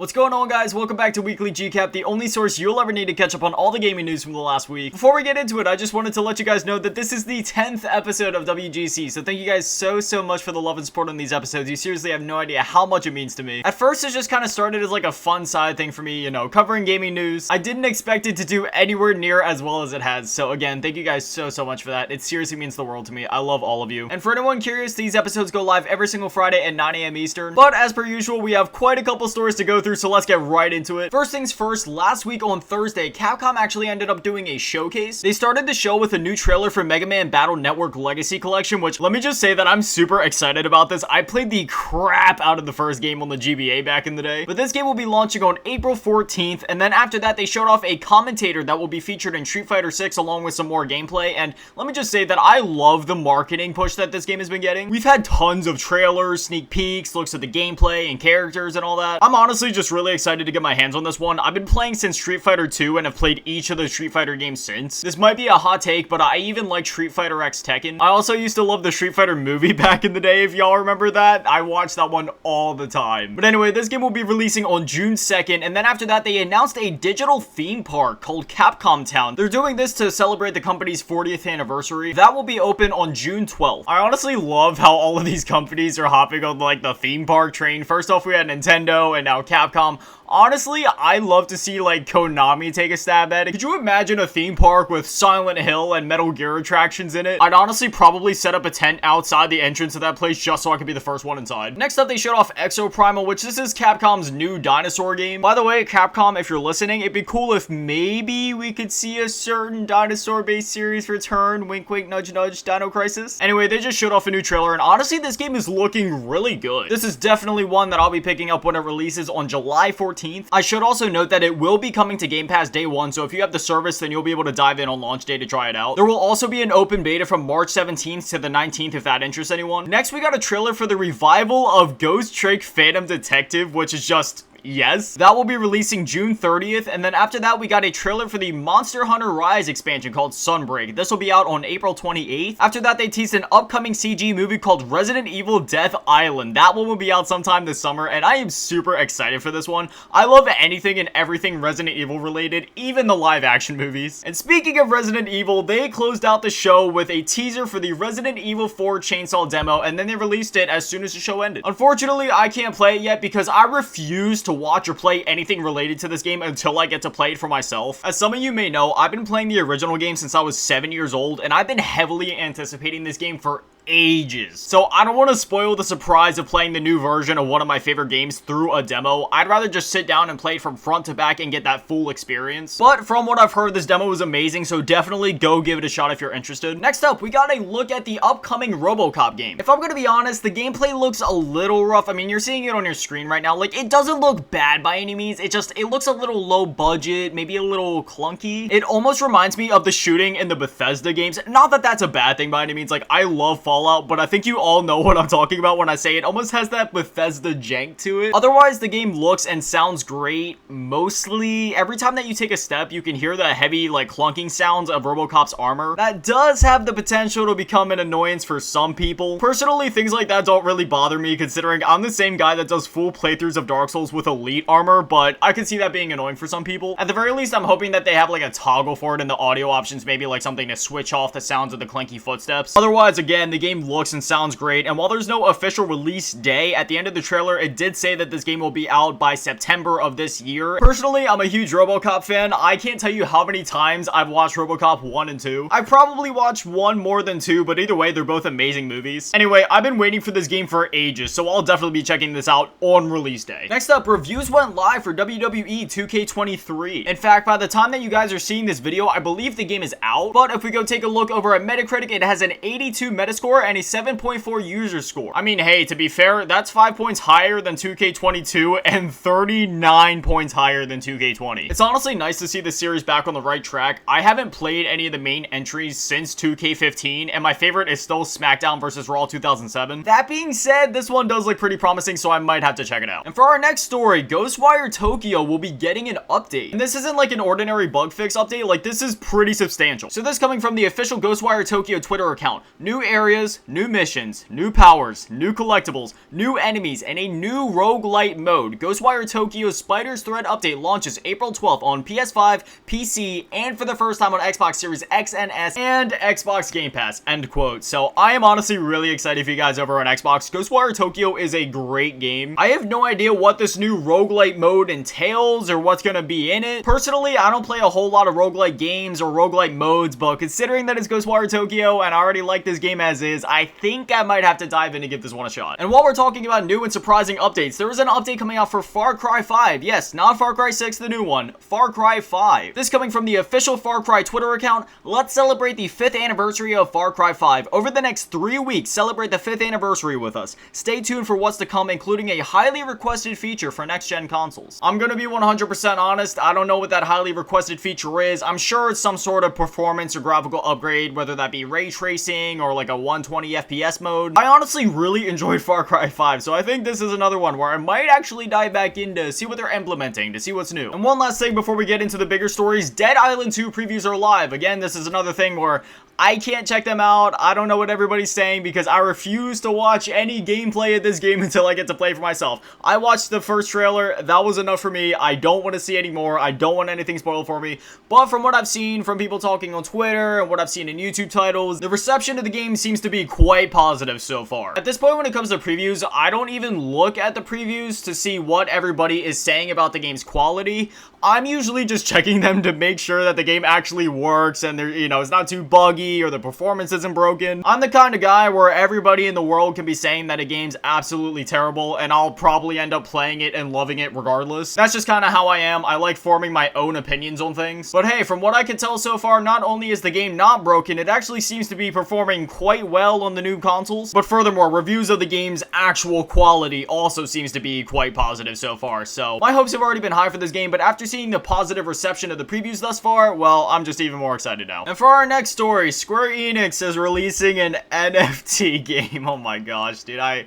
What's going on, guys? Welcome back to Weekly GCap, the only source you'll ever need to catch up on all the gaming news from the last week. Before we get into it, I just wanted to let you guys know that this is the 10th episode of WGC, so thank you guys so much for the love and support on these episodes. You seriously have no idea how much it means to me. At first, it just kind of started as like a fun side thing for me, you know, covering gaming news. I didn't expect it to do anywhere near as well as it has, so again, thank you guys so much for that. It seriously means the world to me. I love all of you. And for anyone curious, these episodes go live every single Friday at 9 a.m. Eastern. But as per usual, we have quite a couple stories to go through, so let's get right into it. First things first, last week on Thursday, Capcom actually ended up doing a showcase. They started the show with a new trailer for Mega Man Battle Network Legacy Collection, which let me just say that I'm super excited about this. I played the crap out of the first game on the GBA back in the day, but this game will be launching on April 14th, and then after that, they showed off a commentator that will be featured in Street Fighter 6 along with some more gameplay, and let me just say that I love the marketing push that this game has been getting. We've had tons of trailers, sneak peeks, looks at the gameplay and characters and all that. I'm honestly just really excited to get my hands on this one. I've been playing since Street Fighter 2 and have played each of the Street Fighter games since. This might be a hot take, but I even like Street Fighter X Tekken. I also used to love the Street Fighter movie back in the day, if y'all remember that. I watched that one all the time. But anyway, this game will be releasing on June 2nd, and then after that, they announced a digital theme park called Capcom Town. They're doing this to celebrate the company's 40th anniversary. That will be open on June 12th. I honestly love how all of these companies are hopping on like the theme park train. First off, we had Nintendo and now Capcom. Honestly, I love to see like Konami take a stab at it. Could you imagine a theme park with Silent Hill and Metal Gear attractions in it? I'd honestly probably set up a tent outside the entrance of that place just so I could be the first one inside. Next up, they showed off Exo Primal, which this is Capcom's new dinosaur game. By the way, Capcom, if you're listening, it'd be cool if maybe we could see a certain dinosaur-based series return. Wink, wink, nudge, nudge, Dino Crisis. Anyway, they just showed off a new trailer, and honestly, this game is looking really good. This is definitely one that I'll be picking up when it releases on July 14th. I should also note that it will be coming to Game Pass day one, so if you have the service, then you'll be able to dive in on launch day to try it out. There will also be an open beta from March 17th to the 19th if that interests anyone. Next, we got a trailer for the revival of Ghost Trick Phantom Detective, which is just... yes. That will be releasing June 30th, and then after that, we got a trailer for the Monster Hunter Rise expansion called Sunbreak. This will be out on April 28th. After that, they teased an upcoming CG movie called Resident Evil Death Island. That one will be out sometime this summer, and I am super excited for this one. I love anything and everything Resident Evil related, even the live action movies. And speaking of Resident Evil, they closed out the show with a teaser for the Resident Evil 4 Chainsaw demo, and then they released it as soon as the show ended. Unfortunately, I can't play it yet because I refuse to watch or play anything related to this game until I get to play it for myself. As some of you may know, I've been playing the original game since I was 7 years old, and I've been heavily anticipating this game for ages. So I don't want to spoil the surprise of playing the new version of one of my favorite games through a demo. I'd rather just sit down and play it from front to back and get that full experience. But from what I've heard, this demo was amazing, so definitely go give it a shot if you're interested. Next up, we got a look at the upcoming Robocop game. If I'm going to be honest, the gameplay looks a little rough. I mean, you're seeing it on your screen right now. Like, it doesn't look bad by any means. It looks a little low budget, maybe a little clunky. It almost reminds me of the shooting in the Bethesda games. Not that that's a bad thing by any means. Like, I love Fallout, but I think you all know what I'm talking about when I say it almost has that Bethesda jank to it. Otherwise, the game looks and sounds great. Mostly, every time that you take a step, you can hear the heavy, like, clunking sounds of Robocop's armor. That does have the potential to become an annoyance for some people. Personally, things like that don't really bother me, considering I'm the same guy that does full playthroughs of Dark Souls with Elite armor, but I can see that being annoying for some people. At the very least, I'm hoping that they have, like, a toggle for it in the audio options, maybe, like, something to switch off the sounds of the clanky footsteps. Otherwise, again, the game looks and sounds great, and while there's no official release day, at the end of the trailer, it did say that this game will be out by September of this year. Personally, I'm a huge Robocop fan. I can't tell you how many times I've watched Robocop 1 and 2. I probably watched 1 more than 2, but either way, they're both amazing movies. Anyway, I've been waiting for this game for ages, so I'll definitely be checking this out on release day. Next up, reviews went live for WWE 2K23. In fact, by the time that you guys are seeing this video, I believe the game is out, but if we go take a look over at Metacritic, it has an 82 Metascore and a 7.4 user score. I mean, hey, to be fair, that's 5 points higher than 2K22 and 39 points higher than 2K20. It's honestly nice to see the series back on the right track. I haven't played any of the main entries since 2K15, and my favorite is still SmackDown vs. Raw 2007. That being said, this one does look pretty promising, so I might have to check it out. And for our next story, Ghostwire Tokyo will be getting an update. And this isn't like an ordinary bug fix update, like this is pretty substantial. So this coming from the official Ghostwire Tokyo Twitter account. New areas areas, new missions, new powers, new collectibles, new enemies, and a new roguelite mode. Ghostwire Tokyo's Spider's Thread update launches April 12th on PS5, PC, and for the first time on Xbox Series X and S and Xbox Game Pass, end quote. So I am honestly really excited for you guys over on Xbox. Ghostwire Tokyo is a great game. I have no idea what this new roguelite mode entails or what's gonna be in it. Personally, I don't play a whole lot of roguelite games or roguelite modes, but considering that it's Ghostwire Tokyo and I already like this game as is, I think I might have to dive in and give this one a shot. And while we're talking about new and surprising updates, there is an update coming out for Far Cry 5. Yes, not Far Cry 6, the new one. Far Cry 5. This coming from the official Far Cry Twitter account. Let's celebrate the 5th anniversary of Far Cry 5. Over the next 3 weeks, celebrate the 5th anniversary with us. Stay tuned for what's to come, including a highly requested feature for next-gen consoles. I'm gonna be 100% honest, I don't know what that highly requested feature is. I'm sure it's some sort of performance or graphical upgrade, whether that be ray tracing or like a 120 FPS mode. I honestly really enjoyed Far Cry 5, so I think this is another one where I might actually dive back in to see what they're implementing, to see what's new. And one last thing before we get into the bigger stories, Dead Island 2 previews are live. Again, this is another thing where I can't check them out. I don't know what everybody's saying because I refuse to watch any gameplay of this game until I get to play for myself. I watched the first trailer. That was enough for me. I don't want to see any more. I don't want anything spoiled for me. But from what I've seen from people talking on Twitter and what I've seen in YouTube titles, the reception of the game seems to be quite positive so far. At this point, when it comes to previews, I don't even look at the previews to see what everybody is saying about the game's quality. I'm usually just checking them to make sure that the game actually works and it's not too buggy or the performance isn't broken. I'm the kind of guy where everybody in the world can be saying that a game's absolutely terrible and I'll probably end up playing it and loving it regardless. That's just kind of how I am. I like forming my own opinions on things. But hey, from what I can tell so far, not only is the game not broken, it actually seems to be performing quite well on the new consoles. But furthermore, reviews of the game's actual quality also seems to be quite positive so far. So my hopes have already been high for this game, but after seeing the positive reception of the previews thus far, well, I'm just even more excited now. And for our next story, Square Enix is releasing an NFT game. Oh my gosh, dude, I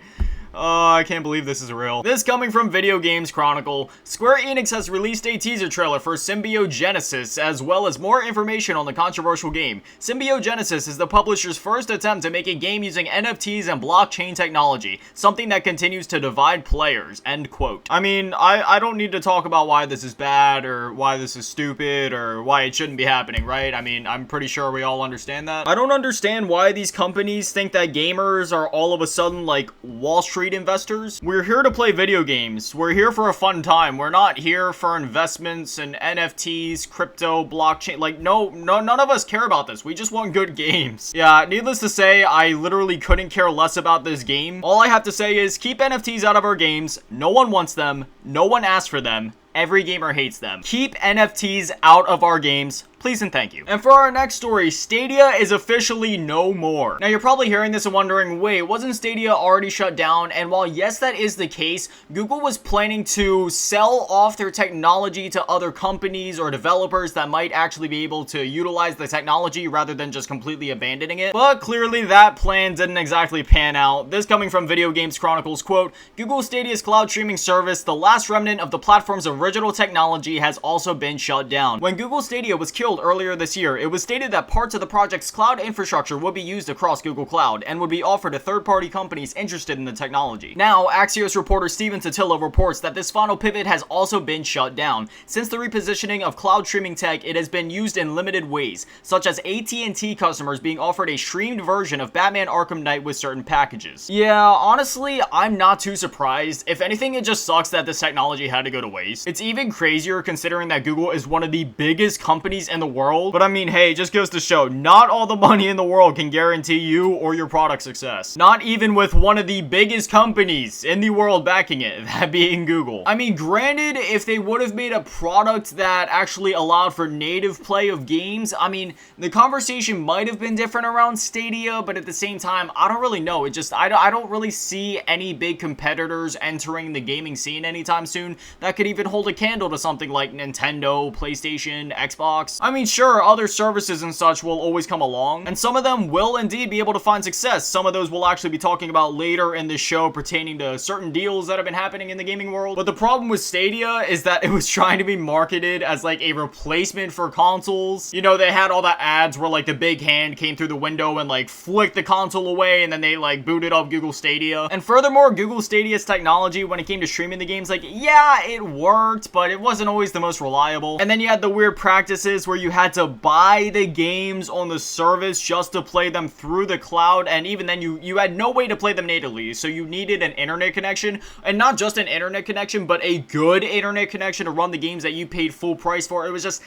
can't believe this is real. This coming from Video Games Chronicle. Square Enix has released a teaser trailer for Symbiogenesis, as well as more information on the controversial game. Symbiogenesis is the publisher's first attempt to make a game using NFTs and blockchain technology, something that continues to divide players, end quote. I mean, I don't need to talk about why this is bad, or why this is stupid, or why it shouldn't be happening, right? I mean, I'm pretty sure we all understand that. I don't understand why these companies think that gamers are all of a sudden like Wall Street investors. We're here to play video games. We're here for a fun time. We're not here for investments and NFTs, crypto, blockchain. Like, no, none of us care about this. We just want good games. Yeah, needless to say, I literally couldn't care less about this game. All I have to say is keep NFTs out of our games. No one wants them. No one asked for them. Every gamer hates them. Keep NFTs out of our games. Please and thank you. And for our next story, Stadia is officially no more. Now, you're probably hearing this and wondering, wait, wasn't Stadia already shut down? And while yes, that is the case, Google was planning to sell off their technology to other companies or developers that might actually be able to utilize the technology rather than just completely abandoning it. But clearly that plan didn't exactly pan out. This coming from Video Games Chronicles, quote, Google Stadia's cloud streaming service, the last remnant of the platform's original technology, has also been shut down. When Google Stadia was killed earlier this year, it was stated that parts of the project's cloud infrastructure would be used across Google Cloud and would be offered to third-party companies interested in the technology. Now, Axios reporter Steven Totilo reports that this final pivot has also been shut down. Since the repositioning of cloud streaming tech, it has been used in limited ways, such as AT&T customers being offered a streamed version of Batman Arkham Knight with certain packages. Yeah, honestly, I'm not too surprised. If anything, it just sucks that this technology had to go to waste. It's even crazier considering that Google is one of the biggest companies in the world. But I mean, hey, it just goes to show, not all the money in the world can guarantee you or your product success. Not even with one of the biggest companies in the world backing it, that being Google. I mean, granted, if they would have made a product that actually allowed for native play of games, I mean, the conversation might have been different around Stadia, but at the same time, I don't really know. I don't really see any big competitors entering the gaming scene anytime soon that could even hold hold a candle to something like Nintendo, PlayStation, Xbox. I mean, sure, other services and such will always come along, and some of them will indeed be able to find success. Some of those we'll actually be talking about later in this show pertaining to certain deals that have been happening in the gaming world. But the problem with Stadia is that it was trying to be marketed as like a replacement for consoles. You know, they had all the ads where like the big hand came through the window and like flicked the console away, and then they like booted up Google Stadia. And furthermore, Google Stadia's technology when it came to streaming the games, like, yeah, it worked, but it wasn't always the most reliable. And then you had the weird practices where you had to buy the games on the service just to play them through the cloud, and even then you had no way to play them natively, so you needed an internet connection, and not just an internet connection, but a good internet connection to run the games that you paid full price for. It was just,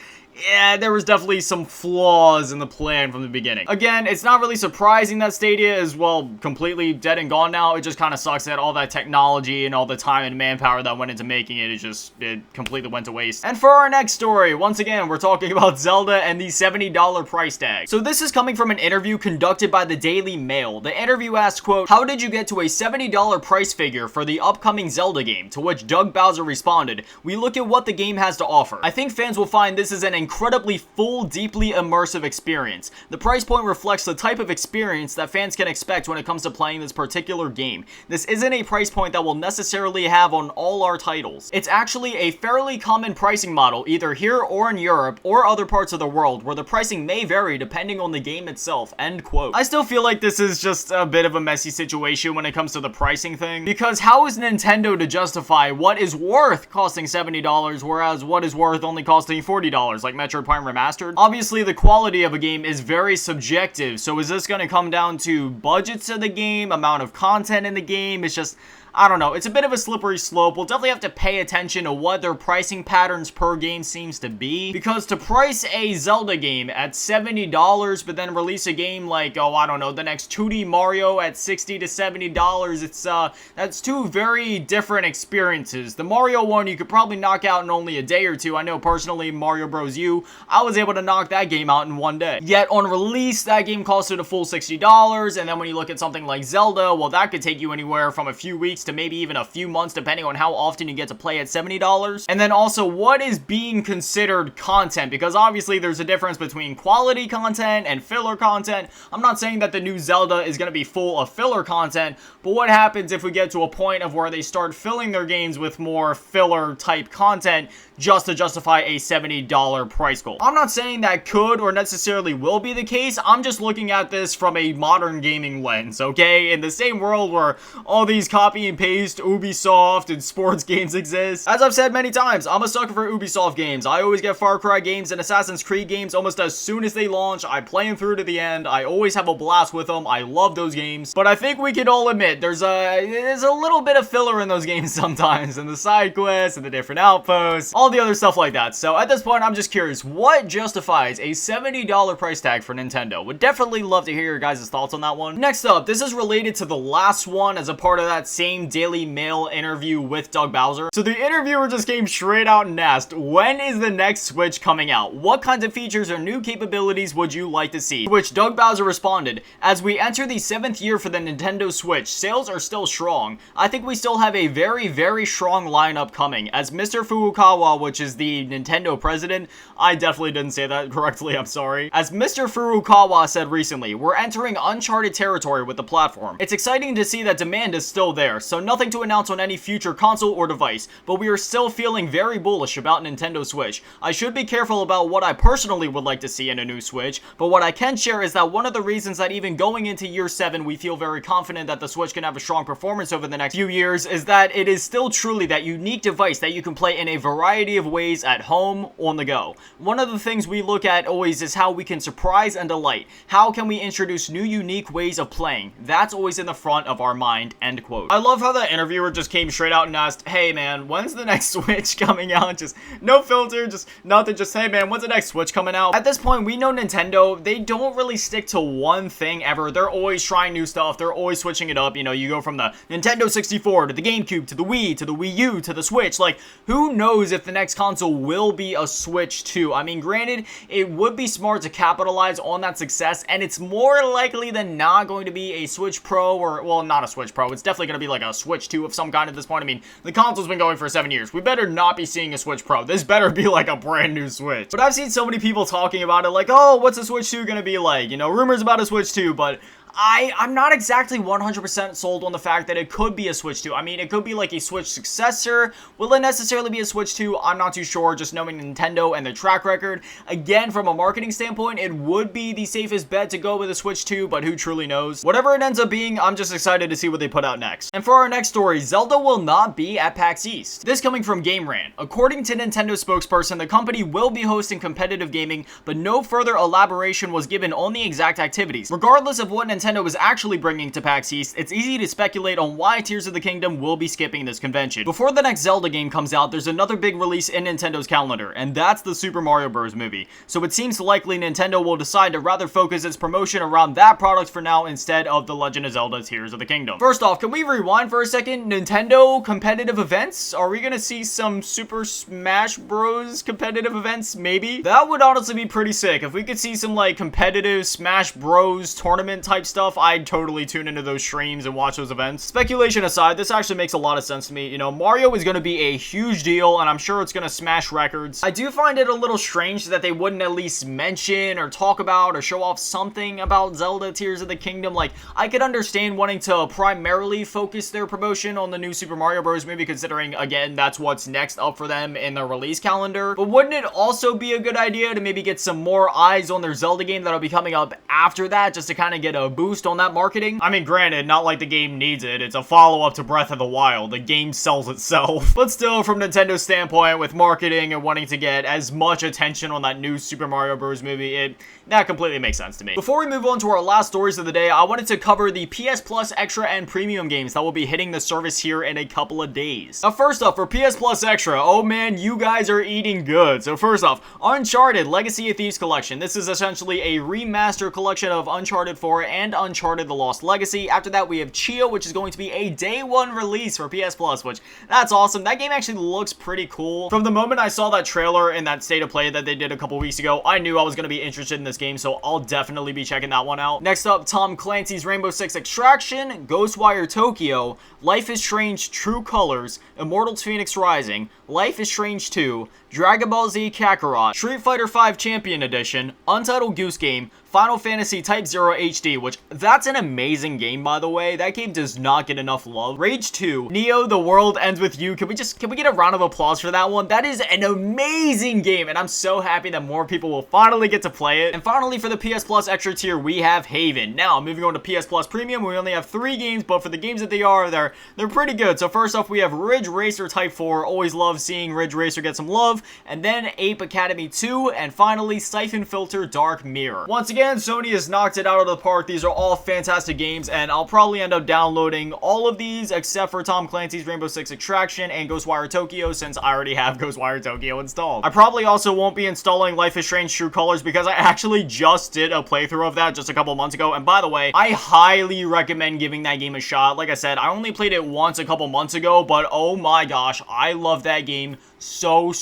yeah, there was definitely some flaws in the plan from the beginning. Again, it's not really surprising that Stadia is, well, completely dead and gone now. It just kind of sucks that all that technology and all the time and manpower that went into making it, it completely went to waste. And for our next story, once again, we're talking about Zelda and the $70 price tag. So this is coming from an interview conducted by the Daily Mail. The interview asked, quote, "How did you get to a $70 price figure for the upcoming Zelda game?" To which Doug Bowser responded, "We look at what the game has to offer. I think fans will find this is an incredibly full, deeply immersive experience. The price point reflects the type of experience that fans can expect when it comes to playing this particular game. This isn't a price point that we'll necessarily have on all our titles. It's actually a fairly common pricing model, either here or in Europe or other parts of the world, where the pricing may vary depending on the game itself." End quote. I still feel like this is just a bit of a messy situation when it comes to the pricing thing, because how is Nintendo to justify what is worth costing $70 whereas what is worth only costing $40, like Metroid Prime Remastered? Obviously, the quality of a game is very subjective, so is this going to come down to budgets of the game, amount of content in the game? It's just, I don't know, it's a bit of a slippery slope. We'll definitely have to pay attention to what their pricing patterns per game seems to be, because to price a Zelda game at $70 but then release a game like, oh, I don't know, the next 2D Mario at $60 to $70, that's two very different experiences. The Mario one you could probably knock out in only a day or two. I know personally, Mario Bros. U, I was able to knock that game out in one day. Yet on release, that game costed a full $60, and then when you look at something like Zelda, well, that could take you anywhere from a few weeks to maybe even a few months, depending on how often you get to play at $70. And then also, what is being considered content? Because obviously there's a difference between quality content and filler content. I'm not saying that the new Zelda is going to be full of filler content, but what happens if we get to a point of where they start filling their games with more filler type content just to justify a $70 price goal? I'm not saying that could or necessarily will be the case. I'm just looking at this from a modern gaming lens, okay? In the same world where all these copy and paste Ubisoft and sports games exist. As I've said many times, I'm a sucker for Ubisoft games. I always get Far Cry games and Assassin's Creed games almost as soon as they launch. I play them through to the end. I always have a blast with them. I love those games. But I think we can all admit there's a little bit of filler in those games sometimes, and the side quests and the different outposts, all the other stuff like that. So at this point, I'm just curious, what justifies a $70 price tag for Nintendo? Would definitely love to hear your guys' thoughts on that one. Next up, this is related to the last one as a part of that same Daily Mail interview with Doug Bowser. So the interviewer just came straight out and asked, when is the next Switch coming out? What kinds of features or new capabilities would you like to see? To which Doug Bowser responded, "As we enter the 7th year for the Nintendo Switch, sales are still strong. I think we still have a very, very strong lineup coming. As Mr. Furukawa, which is the Nintendo president," I definitely didn't say that correctly, I'm sorry. "As Mr. Furukawa said recently, we're entering uncharted territory with the platform. It's exciting to see that demand is still there, so nothing to announce on any future console or device, but we are still feeling very bullish about Nintendo Switch. I should be careful about what I personally would like to see in a new Switch, but what I can share is that one of the reasons that even going into year 7 we feel very confident that the Switch can have a strong performance over the next few years is that it is still truly that unique device that you can play in a variety of ways at home, on the go. One of the things we look at always is how we can surprise and delight. How can we introduce new unique ways of playing? That's always in the front of our mind." End quote. I love how the interviewer just came straight out and asked, "Hey man, when's the next Switch coming out?" Just no filter, just nothing, just, "Hey man, when's the next Switch coming out?" At this point, we know Nintendo, they don't really stick to one thing ever. They're always trying new stuff. They're always switching it up. You know, you go from the Nintendo 64 to the GameCube to the Wii to the Wii U to the Switch. Like, who knows if the next console will be a Switch 2? I mean, granted, it would be smart to capitalize on that success, and it's more likely than not going to be a Switch Pro, or, well, not a Switch Pro. It's definitely going to be like a Switch 2 of some kind at this point. I mean, the console's been going for 7 years. We better not be seeing a Switch Pro. This better be like a brand new Switch. But I've seen so many people talking about it like, oh, what's a Switch 2 gonna be like? You know, rumors about a Switch 2, but I'm not exactly 100% sold on the fact that it could be a Switch 2. I mean, it could be like a Switch successor. Will it necessarily be a Switch 2? I'm not too sure, just knowing Nintendo and their track record. Again, from a marketing standpoint, it would be the safest bet to go with a Switch 2, but who truly knows? Whatever it ends up being, I'm just excited to see what they put out next. And for our next story, Zelda will not be at PAX East. This coming from Game Rant. According to Nintendo spokesperson, the company will be hosting competitive gaming, but no further elaboration was given on the exact activities. Regardless of what Nintendo was actually bringing to PAX East, it's easy to speculate on why Tears of the Kingdom will be skipping this convention. Before the next Zelda game comes out, there's another big release in Nintendo's calendar, and that's the Super Mario Bros. Movie. So it seems likely Nintendo will decide to rather focus its promotion around that product for now instead of The Legend of Zelda Tears of the Kingdom. First off, can we rewind for a second? Nintendo competitive events? Are we gonna see some Super Smash Bros. Competitive events? Maybe? That would honestly be pretty sick. If we could see some like competitive Smash Bros. Tournament type stuff, I'd totally tune into those streams and watch those events. Speculation aside, this actually makes a lot of sense to me. You know, Mario is going to be a huge deal, and I'm sure it's going to smash records. I do find it a little strange that they wouldn't at least mention or talk about or show off something about Zelda Tears of the Kingdom. Like, I could understand wanting to primarily focus their promotion on the new Super Mario Bros. Movie, considering, again, that's what's next up for them in their release calendar. But wouldn't it also be a good idea to maybe get some more eyes on their Zelda game that'll be coming up after that, just to kind of get a boost on that marketing? I mean, granted, not like the game needs it. It's a follow-up to Breath of the Wild. The game sells itself. But still, from Nintendo's standpoint, with marketing and wanting to get as much attention on that new Super Mario Bros. Movie, that completely makes sense to me. Before we move on to our last stories of the day, I wanted to cover the PS Plus Extra and Premium games that will be hitting the service here in a couple of days. Now, first off, for PS Plus Extra, oh man, you guys are eating good. So first off, Uncharted Legacy of Thieves Collection. This is essentially a remaster collection of Uncharted 4 and Uncharted The Lost Legacy. After that, we have Chia, which is going to be a day one release for PS Plus, which that's awesome. That game actually looks pretty cool. From the moment I saw that trailer in that State of Play that they did a couple weeks ago, I knew I was going to be interested in this game, so I'll definitely be checking that one out. Next up, Tom Clancy's Rainbow Six Extraction, Ghostwire Tokyo, Life is Strange True Colors, Immortals Phoenix Rising, Life is Strange 2, Dragon Ball Z Kakarot, Street Fighter V Champion Edition, Untitled Goose Game, Final Fantasy Type 0 HD, which that's an amazing game, by the way. That game does not get enough love. Rage 2, Neo, The World Ends With You. Can we get a round of applause for that one? That is an amazing game, and I'm so happy that more people will finally get to play it. And finally, for the PS Plus Extra tier, we have Haven. Now, moving on to PS Plus Premium, we only have 3 games, but for the games that they are, they're pretty good. So first off, we have Ridge Racer Type 4. Always love seeing Ridge Racer get some love. And then Ape Academy 2, and finally, Siphon Filter Dark Mirror. Once again, Sony has knocked it out of the park. These are all fantastic games, and I'll probably end up downloading all of these except for Tom Clancy's Rainbow Six Extraction and Ghostwire Tokyo, since I already have Ghostwire Tokyo installed. I probably also won't be installing Life is Strange True Colors because I actually just did a playthrough of that just a couple months ago, and by the way, I highly recommend giving that game a shot. Like I said, I only played it once a couple months ago, but oh my gosh, I love that game so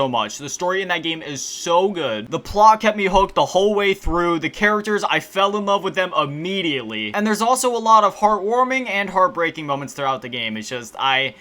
much. The story in that game is so good. The plot kept me hooked the whole way through. The characters, I fell in love with them immediately. And there's also a lot of heartwarming and heartbreaking moments throughout the game. It's just, I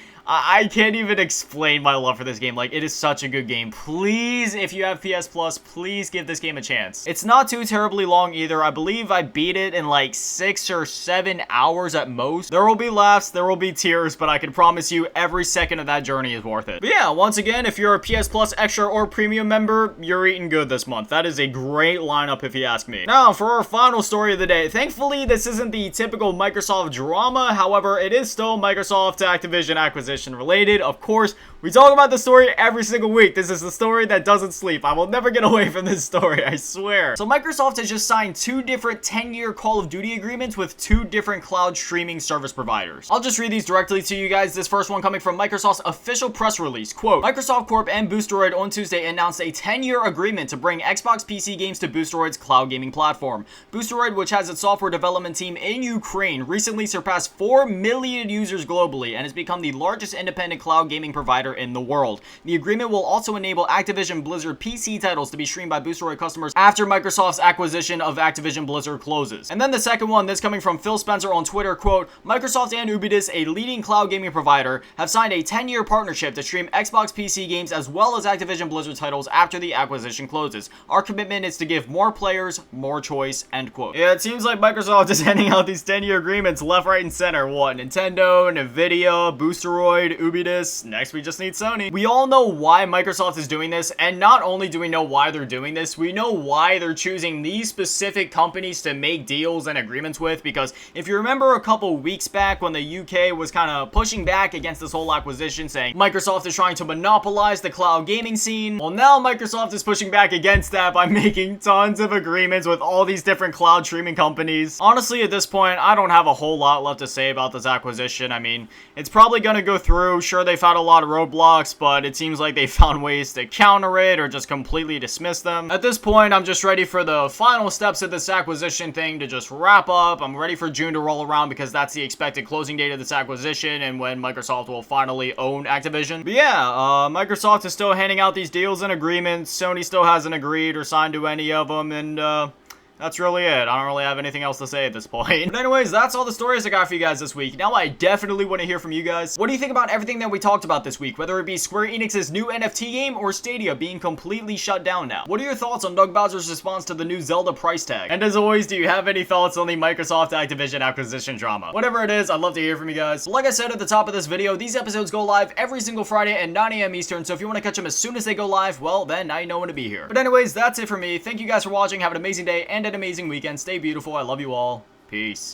can't even explain my love for this game. Like, it is such a good game. Please, if you have PS Plus, please give this game a chance. It's not too terribly long either. I believe I beat it in like 6 or 7 hours at most. There will be laughs, there will be tears, but I can promise you every second of that journey is worth it. But yeah, once again, if you're a PS Plus Extra or Premium member, you're eating good this month. That is a great lineup if you ask me. Now, for our final story of the day. Thankfully, this isn't the typical Microsoft drama. However, it is still Microsoft Activision acquisition related. Of course, we talk about the story every single week. This is the story that doesn't sleep. I will never get away from this story, I swear. So Microsoft has just signed 2 different 10-year Call of Duty agreements with 2 different cloud streaming service providers. I'll just read these directly to you guys. This first one coming from Microsoft's official press release. Quote, Microsoft Corp and Boosteroid on Tuesday announced a 10-year agreement to bring Xbox PC games to Boosteroid's cloud gaming platform. Boosteroid, which has its software development team in Ukraine, recently surpassed 4 million users globally and has become the largest independent cloud gaming provider provider in the world. The agreement will also enable Activision Blizzard PC titles to be streamed by Boosteroid customers after Microsoft's acquisition of Activision Blizzard closes. And then the second one, this coming from Phil Spencer on Twitter, quote, Microsoft and Ubidis, a leading cloud gaming provider, have signed a 10-year partnership to stream Xbox PC games as well as Activision Blizzard titles after the acquisition closes. Our commitment is to give more players more choice, end quote. Yeah, it seems like Microsoft is handing out these 10-year agreements left, right, and center. What? Nintendo, Nvidia, Boosteroid, Ubidis. Next, we just need Sony. We all know why Microsoft is doing this, and not only do we know why they're doing this, we know why they're choosing these specific companies to make deals and agreements with, because if you remember a couple weeks back when the UK was kind of pushing back against this whole acquisition, saying Microsoft is trying to monopolize the cloud gaming scene, well, now Microsoft is pushing back against that by making tons of agreements with all these different cloud streaming companies. Honestly, at this point, I don't have a whole lot left to say about this acquisition. I mean, it's probably going to go through. Sure, they found a lot of roadblocks, but it seems like they found ways to counter it or just completely dismiss them. At this point, I'm just ready for the final steps of this acquisition thing to just wrap up. I'm ready for June to roll around because that's the expected closing date of this acquisition and when Microsoft will finally own Activision. But yeah, Microsoft is still handing out these deals and agreements. Sony still hasn't agreed or signed to any of them, and that's really it. I don't really have anything else to say at this point. But anyways, that's all the stories I got for you guys this week. Now I definitely want to hear from you guys. What do you think about everything that we talked about this week? Whether it be Square Enix's new NFT game or Stadia being completely shut down now. What are your thoughts on Doug Bowser's response to the new Zelda price tag? And as always, do you have any thoughts on the Microsoft Activision acquisition drama? Whatever it is, I'd love to hear from you guys. Like I said at the top of this video, these episodes go live every single Friday at 9 AM Eastern, so if you want to catch them as soon as they go live, well, then now you know when to be here. But anyways, that's it for me. Thank you guys for watching. Have an amazing day and an amazing weekend. Stay beautiful. I love you all. Peace.